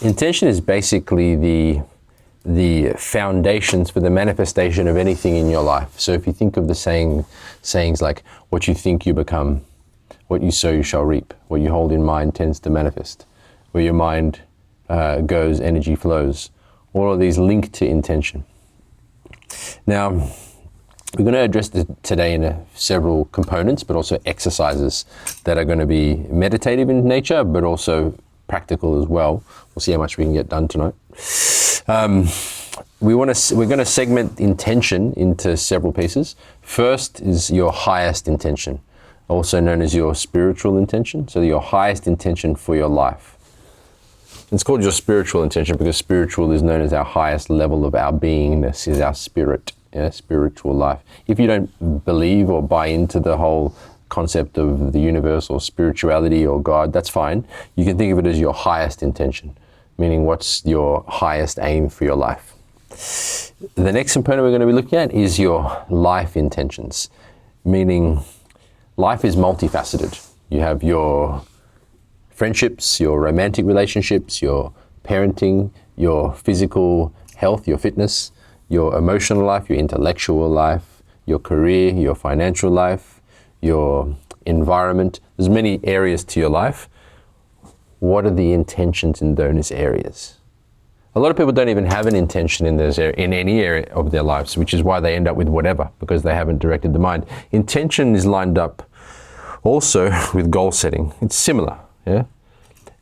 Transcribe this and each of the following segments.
Intention is basically the foundations for the manifestation of anything in your life. So if you think of the sayings like, what you think you become, what you sow you shall reap, what you hold in mind tends to manifest, where your mind goes, energy flows. All of these link to intention. Now, we're going to address this today in several components, but also exercises that are going to be meditative in nature, but also practical as well. We'll see how much we can get done tonight. We're going to segment intention into several pieces. First is your highest intention, also known as your spiritual intention. So your highest intention for your life. It's called your spiritual intention because spiritual is known as our highest level of our beingness, is our spirit, spiritual life. If you don't believe or buy into the whole concept of the universe or spirituality or God, that's fine. You can think of it as your highest intention, meaning what's your highest aim for your life. The next component we're going to be looking at is your life intentions, meaning life is multifaceted. You have your friendships, your romantic relationships, your parenting, your physical health, your fitness, your emotional life, your intellectual life, your career, your financial life, your environment. There's many areas to your life. What are the intentions in those areas? A lot of people don't even have an intention in any area of their lives, which is why they end up with whatever, because they haven't directed the mind. Intention is lined up also with goal setting. It's similar. Yeah.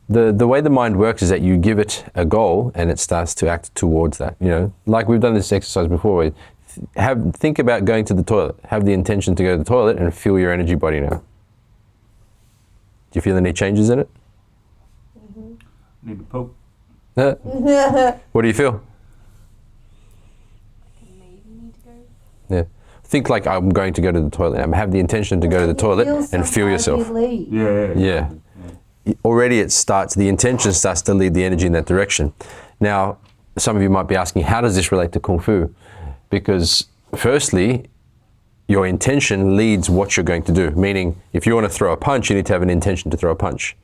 The way the mind works is that you give it a goal and it starts to act towards that. Like we've done this exercise before. Think about going to the toilet. Have the intention to go to the toilet and feel your energy body now. Do you feel any changes in it? Mm-hmm. Need to poke. What do you feel? Maybe need to go. Yeah. Think like I'm going to go to the toilet. Have the intention to go to the toilet and feel yourself. Yeah. Already the intention starts to lead the energy in that direction. Now, some of you might be asking, how does this relate to Kung Fu? Because firstly, your intention leads what you're going to do. Meaning, if you want to throw a punch, you need to have an intention to throw a punch.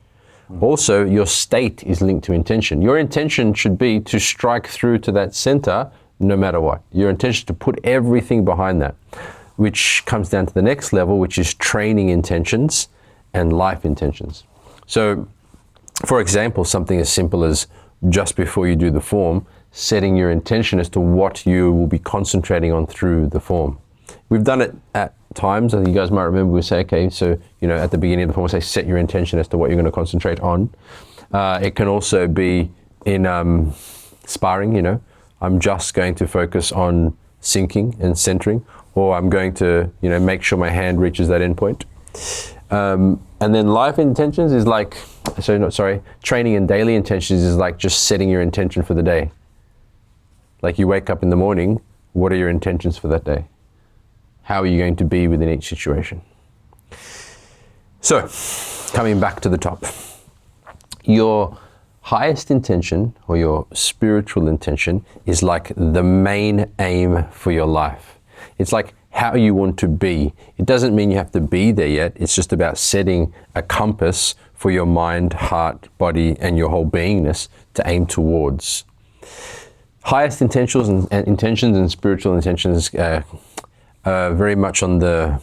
Also, your state is linked to intention. Your intention should be to strike through to that center no matter what. Your intention to put everything behind that, which comes down to the next level, which is training intentions and life intentions. So, for example, something as simple as just before you do the form, setting your intention as to what you will be concentrating on through the form. We've done it at times. I think you guys might remember we say, okay, so, at the beginning of the form, we say, set your intention as to what you're going to concentrate on. It can also be in sparring, I'm just going to focus on sinking and centering, or I'm going to, make sure my hand reaches that end point. And then life intentions is training and daily intentions is like just setting your intention for the day. Like you wake up in the morning, what are your intentions for that day? How are you going to be within each situation? So, coming back to the top, your highest intention or your spiritual intention is like the main aim for your life. It's like how you want to be. It doesn't mean you have to be there yet. It's just about setting a compass for your mind, heart, body, and your whole beingness to aim towards. Highest intentions and spiritual intentions are very much on the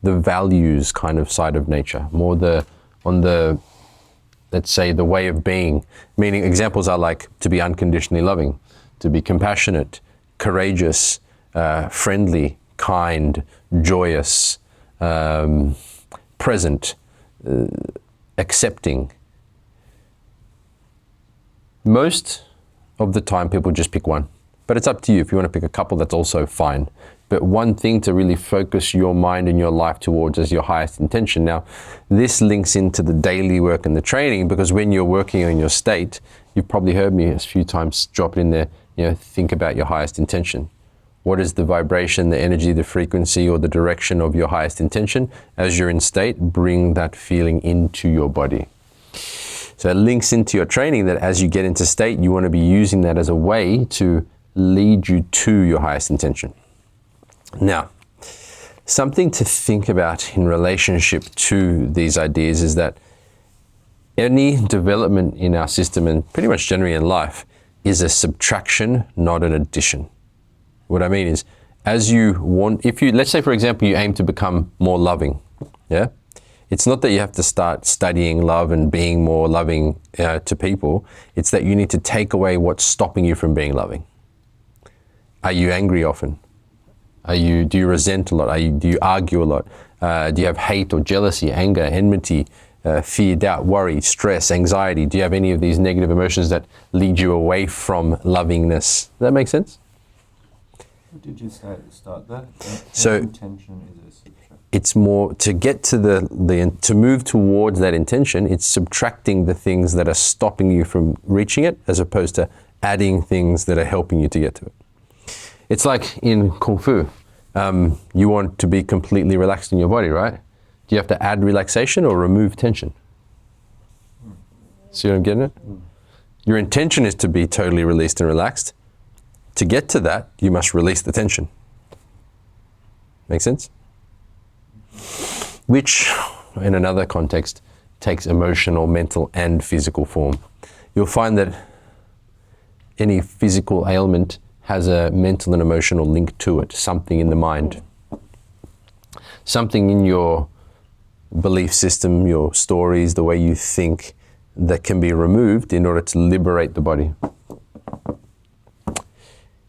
values kind of side of nature, more on the let's say the way of being. Meaning examples are like to be unconditionally loving, to be compassionate, courageous, friendly, kind, joyous, present, accepting. Most of the time people just pick one, but it's up to you. If you want to pick a couple, that's also fine. But one thing to really focus your mind and your life towards as your highest intention. Now, this links into the daily work and the training, because when you're working on your state, you've probably heard me a few times drop it in there, think about your highest intention. What is the vibration, the energy, the frequency, or the direction of your highest intention? As you're in state, bring that feeling into your body. So it links into your training that as you get into state, you want to be using that as a way to lead you to your highest intention. Now, something to think about in relationship to these ideas is that Any development in our system, and pretty much generally in life, is a subtraction, not an addition. What I mean is, as you want, if you, let's say for example, you aim to become more loving, yeah? It's not that you have to start studying love and being more loving to people. It's that you need to take away what's stopping you from being loving. Are you angry often? Do you resent a lot? Do you argue a lot? Do you have hate or jealousy, anger, enmity, fear, doubt, worry, stress, anxiety? Do you have any of these negative emotions that lead you away from lovingness? Does that make sense? What did you say at the start there? So intention is a subtraction. It's more to get to to move towards that intention. It's subtracting the things that are stopping you from reaching it, as opposed to adding things that are helping you to get to it. It's like in Kung Fu. You want to be completely relaxed in your body, right? Do you have to add relaxation or remove tension? See what I'm getting at? Your intention is to be totally released and relaxed. To get to that, you must release the tension. Make sense? Which, in another context, takes emotional, mental, and physical form. You'll find that any physical ailment has a mental and emotional link to it, something in the mind. Something in your belief system, your stories, the way you think, that can be removed in order to liberate the body.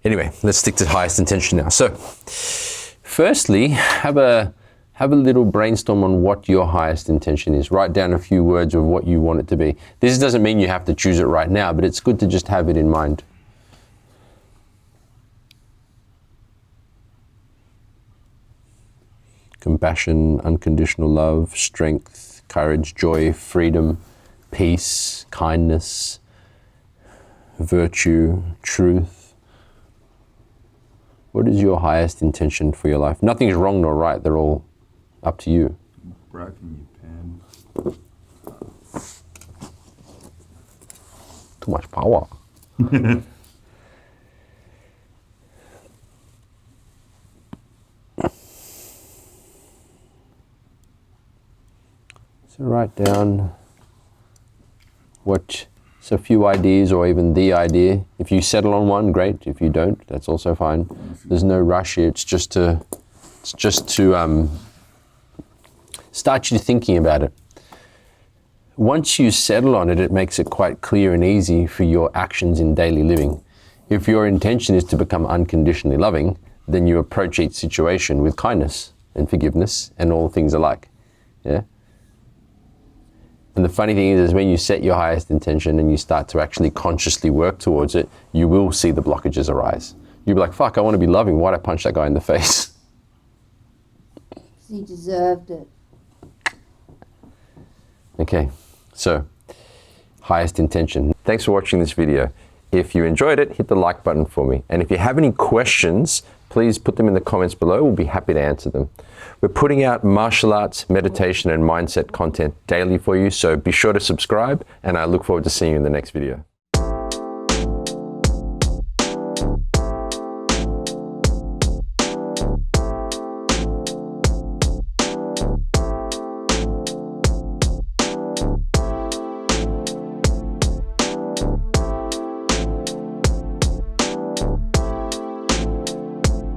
Anyway, let's stick to highest intention now. So, firstly, have a little brainstorm on what your highest intention is. Write down a few words of what you want it to be. This doesn't mean you have to choose it right now, but it's good to just have it in mind. Compassion, unconditional love, strength, courage, joy, freedom, peace, kindness, virtue, truth. What is your highest intention for your life? Nothing's wrong nor right. They're all up to you. Broken your pen. Too much power. So write down a few ideas, or even the idea. If you settle on one, great. If you don't, that's also fine. There's no rush here. It's just to start you thinking about it. Once you settle on it, it makes it quite clear and easy for your actions in daily living. If your intention is to become unconditionally loving, then you approach each situation with kindness and forgiveness and all things alike. Yeah. And the funny thing is when you set your highest intention and you start to actually consciously work towards it, you will see the blockages arise. You'll be like, fuck, I want to be loving. Why'd I punch that guy in the face? He deserved it. Okay, so highest intention. Thanks for watching this video. If you enjoyed it, hit the like button for me. And if you have any questions, please put them in the comments below. We'll be happy to answer them. We're putting out martial arts, meditation, and mindset content daily for you, so be sure to subscribe, and I look forward to seeing you in the next video.